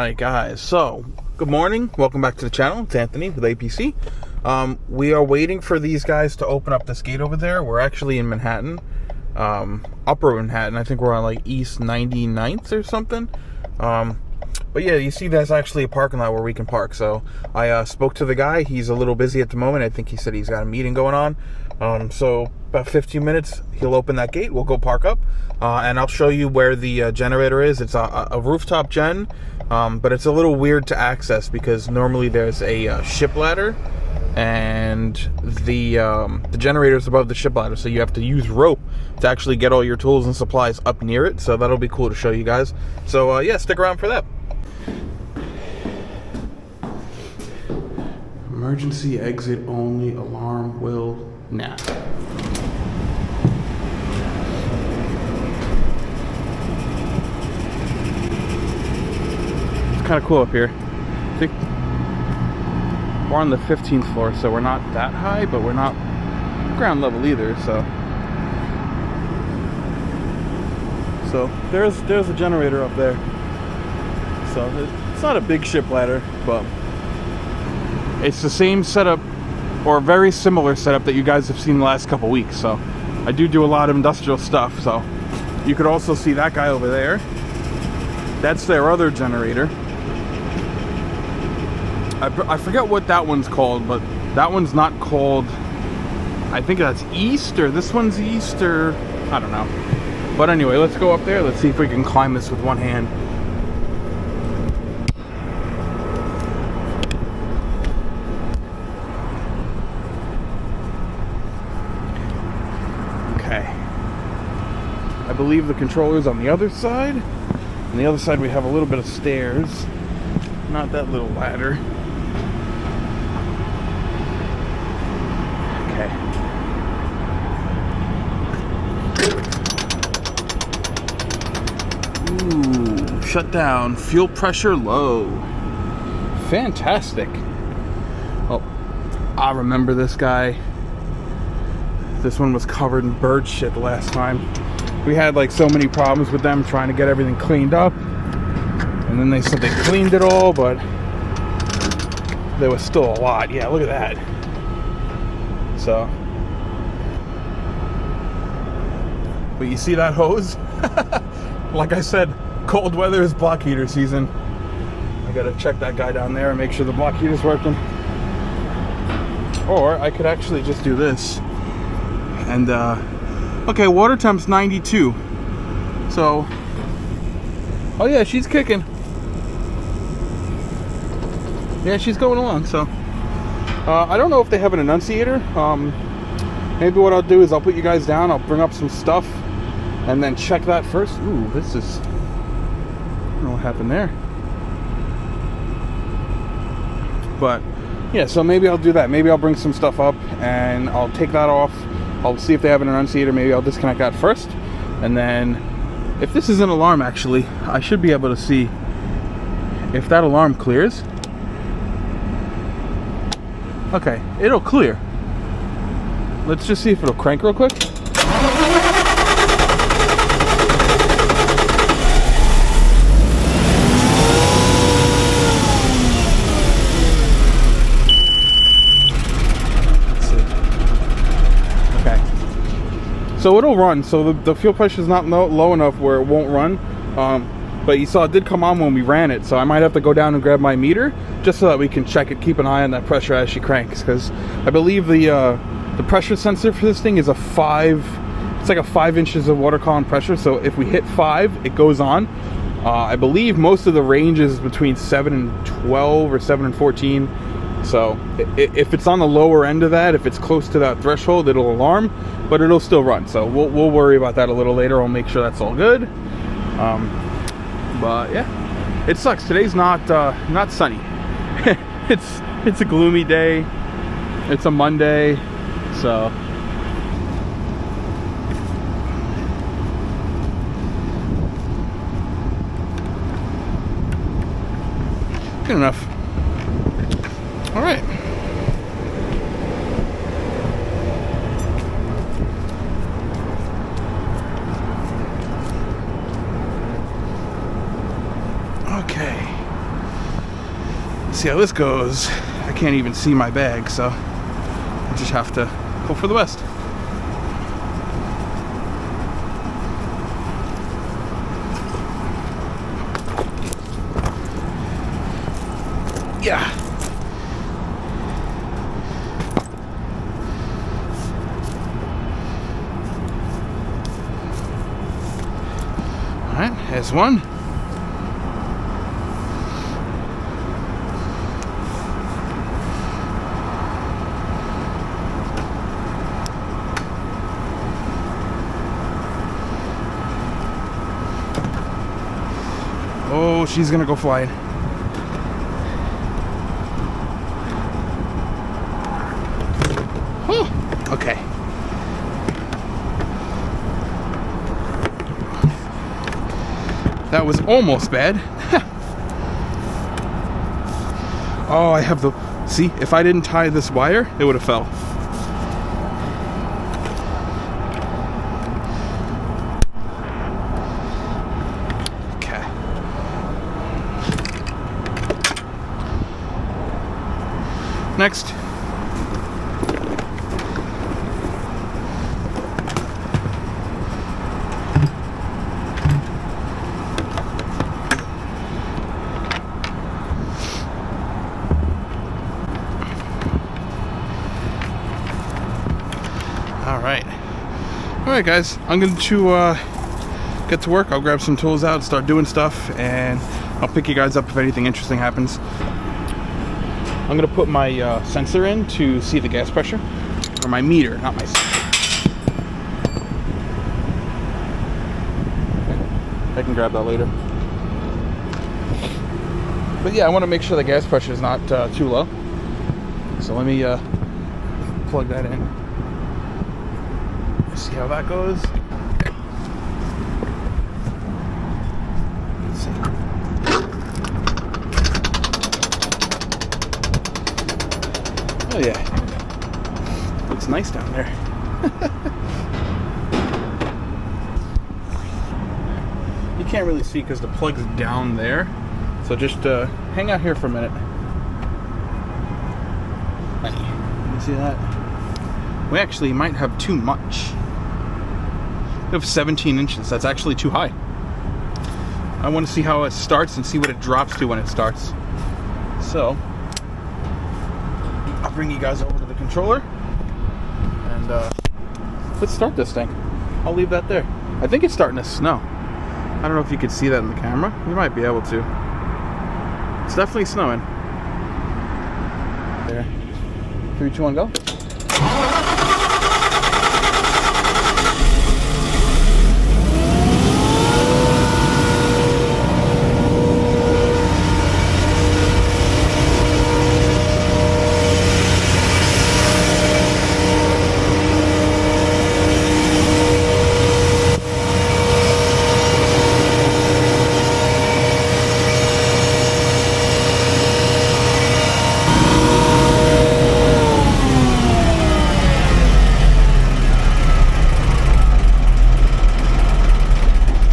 Alright guys, so good morning, welcome back to the channel. It's Anthony with APC. We are waiting for these guys to open up this gate over there. We're actually in Manhattan, upper Manhattan. I think we're on like East 99th or something. But yeah, you see there's actually a parking lot where we can park. So I spoke to the guy. He's a little busy at the moment. I think he said he's got a meeting going on. So about 15 minutes, he'll open that gate. We'll go park up. And I'll show you where the generator is. It's a rooftop gen, but it's a little weird to access because normally there's a ship ladder, and the generator's above the ship ladder, so you have to use rope to actually get all your tools and supplies up near it. So that'll be cool to show you guys. So yeah, stick around for that. Emergency exit only, alarm will now. Kind of cool up here. I think we're on the 15th floor, so we're not that high, but we're not ground level either. So there's a generator up there. So it's not a big ship ladder, but it's the same setup or very similar setup that you guys have seen the last couple weeks. So I do a lot of industrial stuff. So you could also see that guy over there. That's their other generator. I forget what that one's called, but that one's not called, I think that's East, or this one's East, or I don't know. But anyway, let's go up there. Let's see if we can climb this with one hand. Okay. I believe the controller's on the other side. On the other side we have a little bit of stairs. Not that little ladder. Okay. Ooh, shut down. Fuel pressure low. Fantastic. Oh, I remember this guy. This one was covered in bird shit the last time. We had like so many problems with them trying to get everything cleaned up. And then they said they cleaned it all, but there was still a lot. Yeah, look at that. So, but you see that hose? Like I said, cold weather is block heater season. I gotta check that guy down there and make sure the block heater's working. Or I could actually just do this. And okay, water temp's 92. So, oh yeah, she's kicking. Yeah, she's going along. So I don't know if they have an annunciator. Maybe what I'll do is I'll put you guys down, I'll bring up some stuff and then check that first. Ooh, this is, I don't know what happened there. But yeah, so maybe I'll do that. Maybe I'll bring some stuff up and I'll take that off. I'll see if they have an annunciator. Maybe I'll disconnect that first. And then if this is an alarm, actually, I should be able to see if that alarm clears. Okay, it'll clear. Let's just see if it'll crank real quick. Let's see. Okay. So it'll run. So the fuel pressure is not low enough where it won't run. But you saw it did come on when we ran it, so I might have to go down and grab my meter just so that we can check it, keep an eye on that pressure as she cranks, because I believe the pressure sensor for this thing is a 5. It's like a 5 inches of water column pressure. So if we hit 5, it goes on. I believe most of the range is between 7 and 12 or 7 and 14. So if it's on the lower end of that, if it's close to that threshold, it'll alarm, but it'll still run. So we'll worry about that a little later. I'll make sure that's all good. But yeah, it sucks. Today's not sunny. it's a gloomy day. It's a Monday, so good enough. All right. Okay. see how this goes. I can't even see my bag, so I just have to hope for the best. Yeah. All right, there's one. Oh, she's gonna go flying. Whew. Okay. That was almost bad. Oh, I have the... See, if I didn't tie this wire, it would have fell. Okay. Next. Alright guys, I'm going to get to work. I'll grab some tools out and start doing stuff, and I'll pick you guys up if anything interesting happens. I'm going to put my sensor in to see the gas pressure, or my meter, not my sensor. I can grab that later. But yeah, I want to make sure the gas pressure is not too low. So let me plug that in. See how that goes. Let's see. Oh yeah, looks nice down there. You can't really see because the plug's down there, so just hang out here for a minute. You see that? We actually might have too much. We have 17 inches. That's actually too high. I want to see how it starts and see what it drops to when it starts. So I'll bring you guys over to the controller and let's start this thing. I'll leave that there. I think it's starting to snow. I don't know if you could see that in the camera. You might be able to. It's definitely snowing. There. 3, 2, 1, go.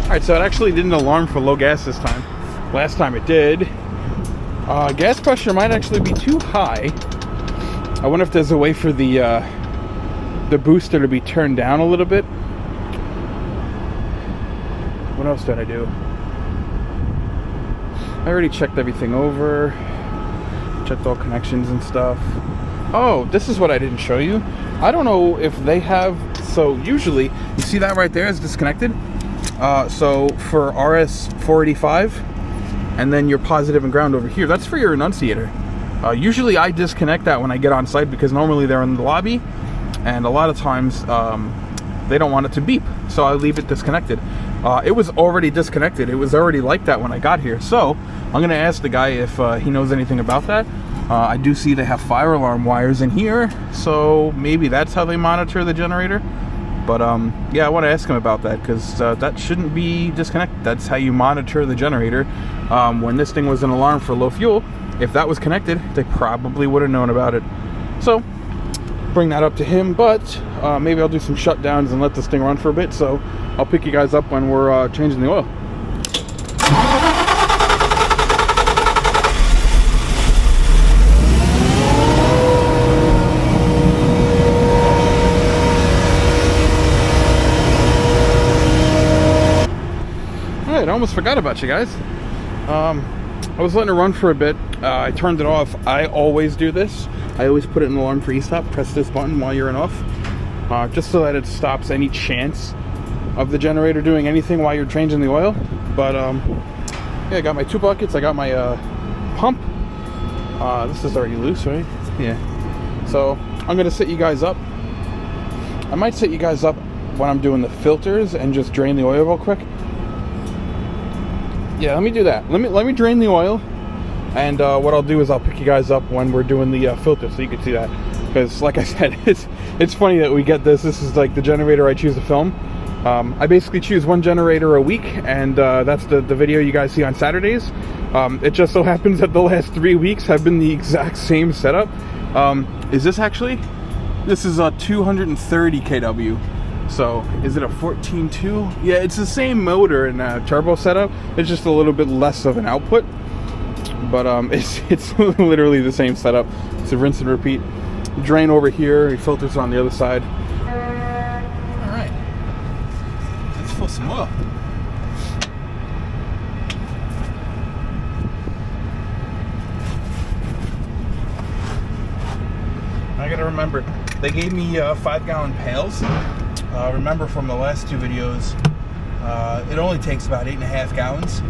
Alright, so it actually didn't alarm for low gas this time. Last time it did. Gas pressure might actually be too high. I wonder if there's a way for the booster to be turned down a little bit. What else did I do? I already checked everything over. Checked all connections and stuff. Oh, this is what I didn't show you. I don't know if they have... So usually, you see that right there is disconnected? So for RS 485, and then your positive and ground over here, that's for your annunciator. Usually I disconnect that when I get on site because normally they're in the lobby, and a lot of times they don't want it to beep, so I leave it disconnected. It was already disconnected. It was already like that when I got here, so I'm gonna ask the guy if he knows anything about that. I do see they have fire alarm wires in here, so maybe that's how they monitor the generator. But yeah, I want to ask him about that because that shouldn't be disconnected. That's how you monitor the generator. When this thing was an alarm for low fuel, if that was connected, they probably would have known about it. So bring that up to him, but maybe I'll do some shutdowns and let this thing run for a bit. So I'll pick you guys up when we're changing the oil. I almost forgot about you guys. I was letting it run for a bit. I turned it off. I always do this. I always put it in alarm-free stop. Press this button while you're in off, just so that it stops any chance of the generator doing anything while you're changing the oil. But yeah, I got my 2 buckets. I got my pump. This is already loose, right? Yeah. So I'm gonna set you guys up. I might set you guys up when I'm doing the filters and just drain the oil real quick. Yeah, let me do that. Let me drain the oil, and what I'll do is I'll pick you guys up when we're doing the filter, so you can see that. Because, like I said, it's funny that we get this. This is like the generator I choose to film. I basically choose 1 generator a week, and that's the video you guys see on Saturdays. It just so happens that the last 3 weeks have been the exact same setup. Is this actually? This is a 230 kW. So, is it a 14.2? Yeah, it's the same motor and turbo setup. It's just a little bit less of an output. But it's literally the same setup. It's a rinse and repeat. Drain over here, your filters on the other side. Alright. Let's fill some oil. I gotta remember, they gave me 5-gallon pails. Remember from the last 2 videos, it only takes about 8.5 gallons.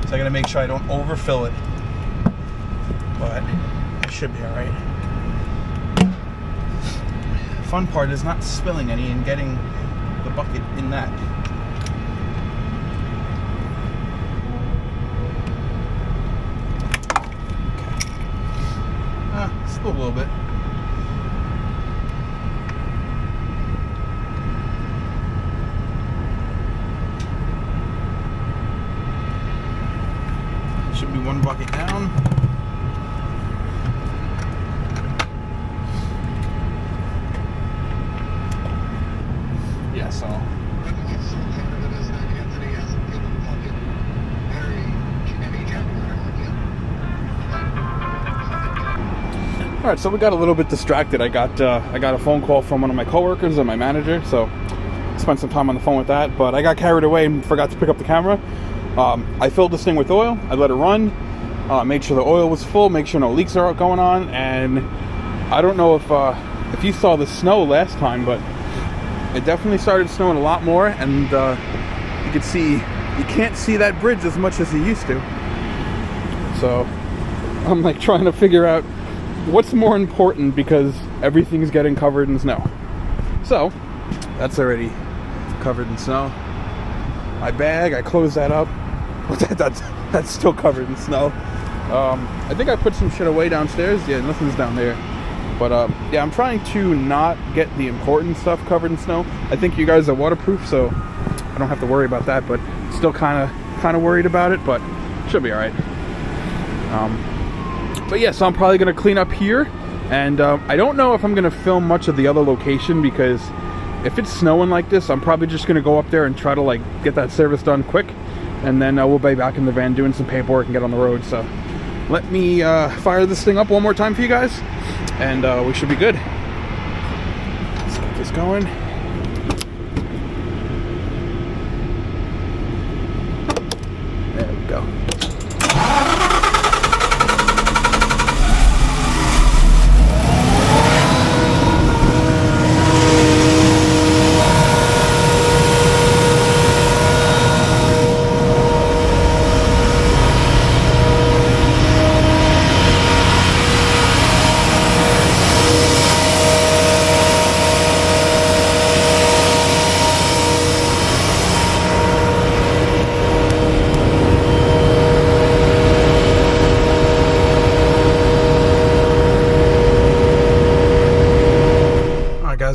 So I gotta make sure I don't overfill it. But it should be alright. Fun part is not spilling any and getting the bucket in that. Okay. Still a little bit. Should be 1 bucket down. Yeah, so. All right, so we got a little bit distracted. I got a phone call from one of my coworkers and my manager, so spent some time on the phone with that. But I got carried away and forgot to pick up the camera. I filled this thing with oil. I let it run. Made sure the oil was full. Make sure no leaks are going on. And I don't know if you saw the snow last time, but it definitely started snowing a lot more. And you can see, you can't see that bridge as much as you used to. So I'm like trying to figure out what's more important because everything's getting covered in snow. So that's already covered in snow. My bag, I closed that up. That's still covered in snow. I think I put some shit away downstairs. Yeah, nothing's down there. But yeah, I'm trying to not get the important stuff covered in snow. I think you guys are waterproof, so I don't have to worry about that. But still kind of worried about it. But should be all right. But yeah, so I'm probably gonna clean up here, and I don't know if I'm gonna film much of the other location because if it's snowing like this, I'm probably just gonna go up there and try to like get that service done quick, and then we'll be back in the van doing some paperwork and get on the road. So let me fire this thing up one more time for you guys, and we should be good. Let's get this going. There we go.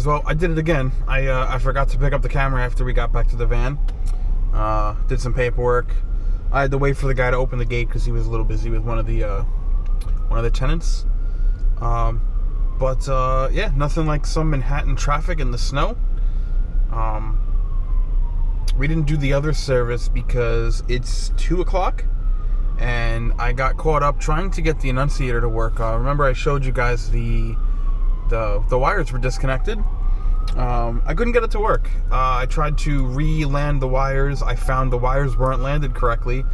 Well, I did it again. I forgot to pick up the camera after we got back to the van. Did some paperwork. I had to wait for the guy to open the gate because he was a little busy with one of the tenants. But yeah, nothing like some Manhattan traffic in the snow. We didn't do the other service because it's 2 o'clock, and I got caught up trying to get the annunciator to work. Remember I showed you guys the wires were disconnected. I couldn't get it to work. I tried to re-land the wires. I found the wires weren't landed correctly.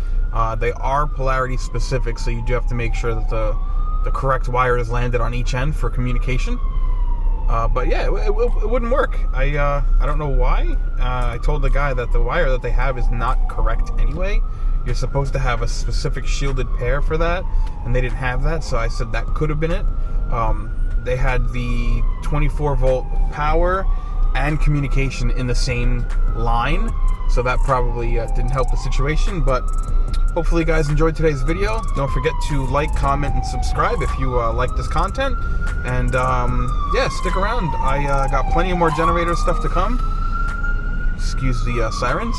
They are polarity specific, so you do have to make sure that the correct wire is landed on each end for communication. But yeah, it wouldn't work. I don't know why. I told the guy that the wire that they have is not correct anyway. You're supposed to have a specific shielded pair for that, and they didn't have that, so I said that could have been it. They had the 24 volt power and communication in the same line, so that probably didn't help the situation. But hopefully you guys enjoyed today's video. Don't forget to like, comment, and subscribe if you like this content. And yeah, stick around. I got plenty of more generator stuff to come. Excuse the sirens.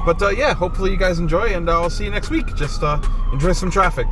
But yeah, hopefully you guys enjoy, and I'll see you next week. Just enjoy some traffic.